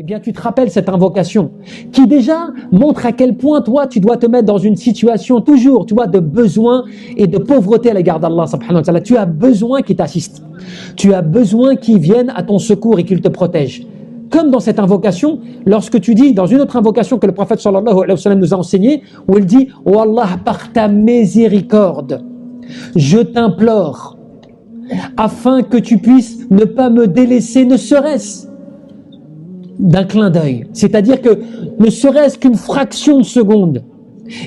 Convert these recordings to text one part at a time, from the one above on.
eh bien tu te rappelles cette invocation qui déjà montre à quel point toi tu dois te mettre dans une situation toujours, tu vois, de besoin et de pauvreté à l'égard d'Allah subhanahu wa ta'ala. Tu as besoin qu'il t'assiste, tu as besoin qu'il vienne à ton secours et qu'il te protège. Comme dans cette invocation, lorsque tu dis, dans une autre invocation que le prophète sallallahu alayhi wa sallam nous a enseignée, où il dit « Oh Allah, par ta miséricorde, je t'implore, afin que tu puisses ne pas me délaisser, ne serait-ce d'un clin d'œil, c'est-à-dire que ne serait-ce qu'une fraction de seconde,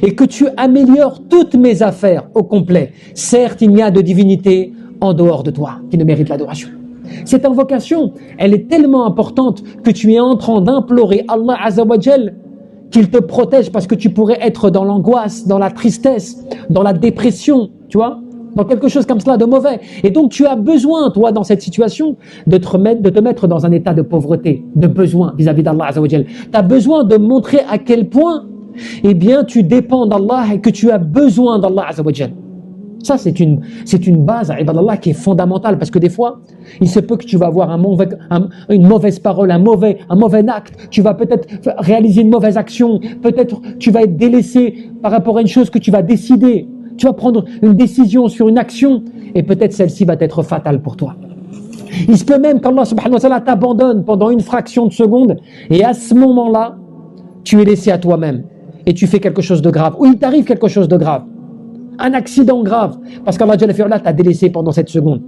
et que tu améliores toutes mes affaires au complet. Certes, il n'y a de divinité en dehors de toi qui ne mérite l'adoration. » Cette invocation, elle est tellement importante que tu es en train d'implorer Allah Azza wa Jal qu'il te protège, parce que tu pourrais être dans l'angoisse, dans la tristesse, dans la dépression, tu vois, dans quelque chose comme cela de mauvais. Et donc tu as besoin, toi, dans cette situation, de te mettre dans un état de pauvreté, de besoin vis-à-vis d'Allah Azza wa Jal. Tu as besoin de montrer à quel point, eh bien, tu dépends d'Allah et que tu as besoin d'Allah Azza wa Jal. Ça, c'est une base, ibadallah, qui est fondamentale, parce que des fois, il se peut que tu vas avoir une mauvaise parole, un mauvais acte, tu vas peut-être réaliser une mauvaise action, peut-être tu vas être délaissé par rapport à une chose que tu vas décider, tu vas prendre une décision sur une action, et peut-être celle-ci va être fatale pour toi. Il se peut même qu'Allah subhanahu wa ta'ala t'abandonne pendant une fraction de seconde, et à ce moment-là, tu es laissé à toi-même, et tu fais quelque chose de grave, ou il t'arrive quelque chose de grave. Un accident grave, parce qu'Allah Jalla fi'ala t'a délaissé pendant cette seconde.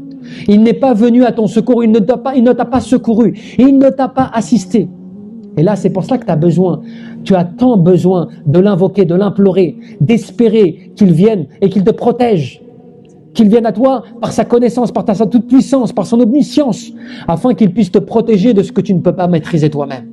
Il n'est pas venu à ton secours, il ne t'a pas secouru, et il ne t'a pas assisté. Et là, c'est pour cela que tu as tant besoin de l'invoquer, de l'implorer, d'espérer qu'il vienne et qu'il te protège, qu'il vienne à toi par sa connaissance, par sa toute puissance, par son omniscience, afin qu'il puisse te protéger de ce que tu ne peux pas maîtriser toi-même.